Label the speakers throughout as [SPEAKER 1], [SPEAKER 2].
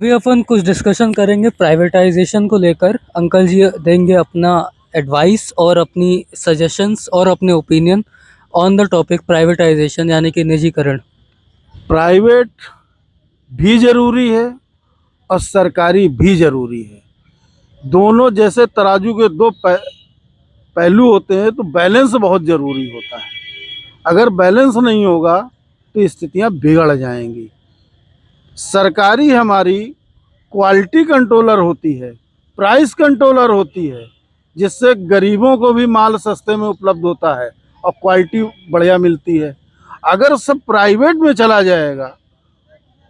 [SPEAKER 1] अभी अपन कुछ डिस्कशन करेंगे प्राइवेटाइजेशन को लेकर। अंकल जी देंगे अपना एडवाइस और अपनी सजेशंस और अपने opinion on the topic privatisation यानी कि निजीकरण।
[SPEAKER 2] प्राइवेट भी जरूरी है और सरकारी भी जरूरी है। दोनों जैसे तराजू के दो पहलू होते हैं, तो बैलेंस बहुत जरूरी होता है। अगर बैलेंस नहीं होगा तो स्थितियां बिगड़ जाएंगी। सरकारी हमारी क्वालिटी कंट्रोलर होती है, प्राइस कंट्रोलर होती है, जिससे गरीबों को भी माल सस्ते में उपलब्ध होता है और क्वालिटी बढ़िया मिलती है। अगर सब प्राइवेट में चला जाएगा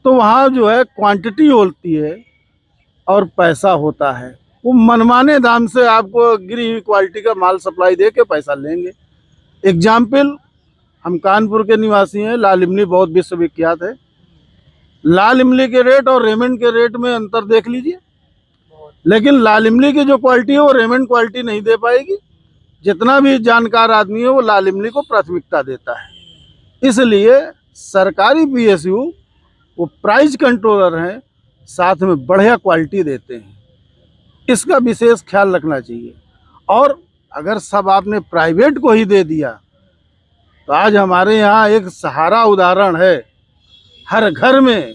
[SPEAKER 2] तो वहाँ जो है क्वांटिटी होती है और पैसा होता है। वो मनमाने दाम से आपको गिरी हुई क्वालिटी का माल सप्लाई दे के पैसा लेंगे। एग्जाम्पल, हम कानपुर के निवासी हैं। लाल इमली बहुत विश्वविख्यात है। लाल इमली के रेट और रेमंड के रेट में अंतर देख लीजिए। लेकिन लाल इमली की जो क्वालिटी है वो रेमंड क्वालिटी नहीं दे पाएगी। जितना भी जानकार आदमी है वो लाल इमली को प्राथमिकता देता है। इसलिए सरकारी पीएसयू वो प्राइस कंट्रोलर हैं, साथ में बढ़िया क्वालिटी देते हैं। इसका विशेष ख्याल रखना चाहिए। और अगर सब आपने प्राइवेट को ही दे दिया तो आज हमारे यहाँ एक सहारा उदाहरण है। हर घर में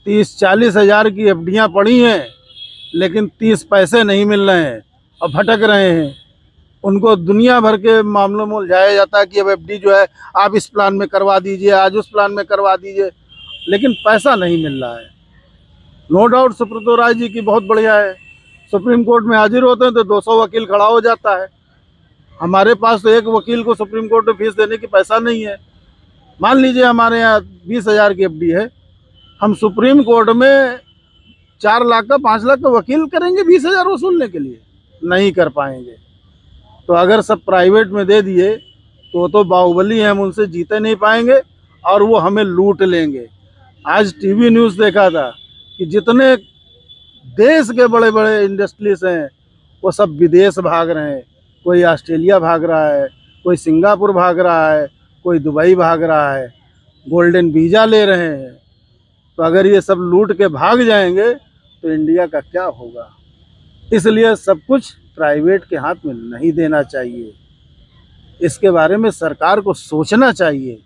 [SPEAKER 2] 30-40 हज़ार की एफडियाँ पड़ी हैं, लेकिन 30 पैसे नहीं मिल रहे हैं और भटक रहे हैं। उनको दुनिया भर के मामलों में उलझाया जाता है कि अब एफडी जो है आप इस प्लान में करवा दीजिए, आज उस प्लान में करवा दीजिए, लेकिन पैसा नहीं मिल रहा है। नो डाउट सुब्रतो राय जी की बहुत बढ़िया है। सुप्रीम कोर्ट में हाजिर होते हैं तो 200 वकील खड़ा हो जाता है। हमारे पास तो एक वकील को सुप्रीम कोर्ट में फीस देने की पैसा नहीं है। मान लीजिए हमारे यहाँ 20 हज़ार की एफडी है, हम सुप्रीम कोर्ट में 4 लाख का 5 लाख का वकील करेंगे 20 हज़ार वसूलने के लिए? नहीं कर पाएंगे। तो अगर सब प्राइवेट में दे दिए तो बाहुबली हैं, हम उनसे जीते नहीं पाएंगे और वो हमें लूट लेंगे। आज टीवी न्यूज़ देखा था कि जितने देश के बड़े बड़े इंडस्ट्रीज हैं वो सब विदेश भाग रहे हैं। कोई ऑस्ट्रेलिया भाग रहा है, कोई सिंगापुर भाग रहा है, कोई दुबई भाग रहा है, गोल्डन वीज़ा ले रहे हैं। तो अगर ये सब लूट के भाग जाएंगे तो इंडिया का क्या होगा? इसलिए सब कुछ प्राइवेट के हाथ में नहीं देना चाहिए। इसके बारे में सरकार को सोचना चाहिए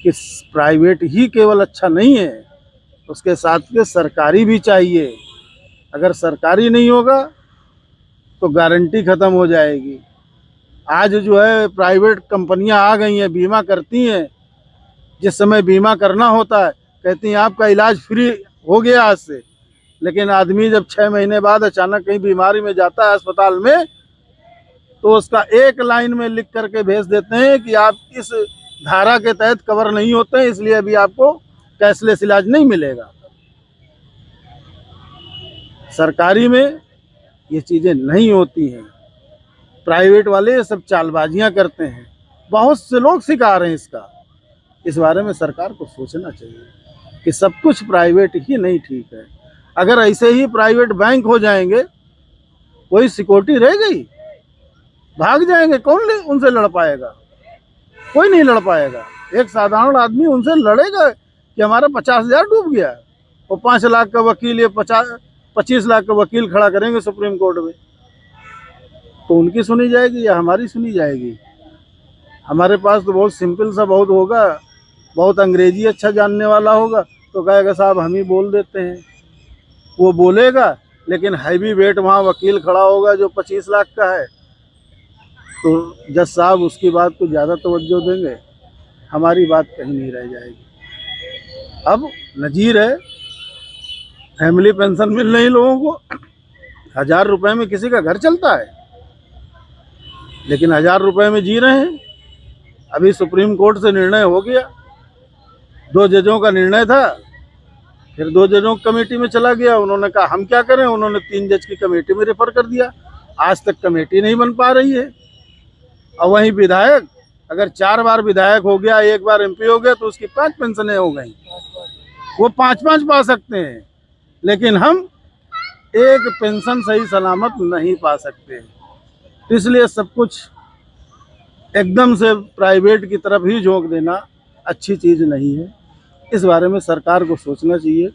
[SPEAKER 2] कि प्राइवेट ही केवल अच्छा नहीं है, उसके साथ में सरकारी भी चाहिए। अगर सरकारी नहीं होगा तो गारंटी ख़त्म हो जाएगी। आज जो है प्राइवेट कंपनियां आ गई हैं, बीमा करती हैं। जिस समय बीमा करना होता है कहती हैं आपका इलाज फ्री हो गया आज से, लेकिन आदमी जब 6 महीने बाद अचानक कहीं बीमारी में जाता है अस्पताल में, तो उसका एक लाइन में लिख करके भेज देते हैं कि आप इस धारा के तहत कवर नहीं होते हैं, इसलिए अभी आपको कैशलेस इलाज नहीं मिलेगा। सरकारी में ये चीज़ें नहीं होती हैं। प्राइवेट वाले ये सब चालबाजियां करते हैं। बहुत से लोग शिकार हैं इसका। इस बारे में सरकार को सोचना चाहिए कि सब कुछ प्राइवेट ही नहीं ठीक है। अगर ऐसे ही प्राइवेट बैंक हो जाएंगे, कोई सिक्योरिटी रह गई? भाग जाएंगे, कौन उनसे लड़ पाएगा? कोई नहीं लड़ पाएगा। एक साधारण आदमी उनसे लड़ेगा कि हमारा 50,000 डूब गया, और 5 लाख का वकील या 25 लाख का वकील खड़ा करेंगे सुप्रीम कोर्ट में, तो उनकी सुनी जाएगी या हमारी सुनी जाएगी? हमारे पास तो बहुत सिंपल सा बहुत होगा, बहुत अंग्रेजी अच्छा जानने वाला होगा तो कहेगा साहब हम ही बोल देते हैं। वो बोलेगा, लेकिन हैवी वेट वहाँ वकील खड़ा होगा जो 25 लाख का है, तो जज साहब उसकी बात को ज़्यादा तवज्जो देंगे, हमारी बात कहीं नहीं रह जाएगी। अब नज़ीर है, फैमिली पेंशन मिल रही लोगों को। 1000 रुपये में किसी का घर चलता है, लेकिन 1000 रुपये में जी रहे हैं। अभी सुप्रीम कोर्ट से निर्णय हो गया, 2 जजों का निर्णय था, फिर 2 जजों की कमेटी में चला गया। उन्होंने कहा हम क्या करें, उन्होंने 3 जज की कमेटी में रेफर कर दिया। आज तक कमेटी नहीं बन पा रही है। और वहीं विधायक अगर 4 बार विधायक हो गया, 1 बार एमपी हो गया, तो उसकी 5 पेंशनें हो गई। वो 5-5 पा सकते हैं, लेकिन हम एक पेंशन सही सलामत नहीं पा सकते। इसलिए सब कुछ एकदम से प्राइवेट की तरफ ही झोंक देना अच्छी चीज़ नहीं है। इस बारे में सरकार को सोचना चाहिए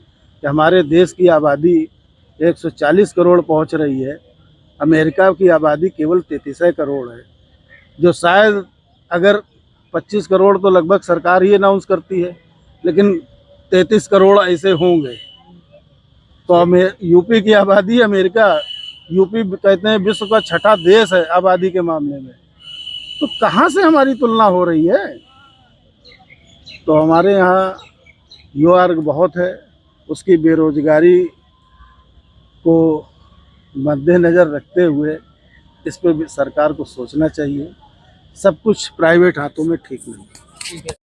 [SPEAKER 2] कि हमारे देश की आबादी 140 करोड़ पहुंच रही है, अमेरिका की आबादी केवल 33 करोड़ है, जो शायद अगर 25 करोड़ तो लगभग सरकार ही अनाउंस करती है, लेकिन 33 करोड़ ऐसे होंगे। तो हमें यूपी की आबादी, अमेरिका, यूपी कहते हैं विश्व का छठा देश है आबादी के मामले में, तो कहाँ से हमारी तुलना हो रही है। तो हमारे यहाँ युवा वर्ग बहुत है, उसकी बेरोजगारी को मद्देनज़र रखते हुए इस पर भी सरकार को सोचना चाहिए। सब कुछ प्राइवेट हाथों में ठीक नहीं है।
[SPEAKER 1] ठीक है।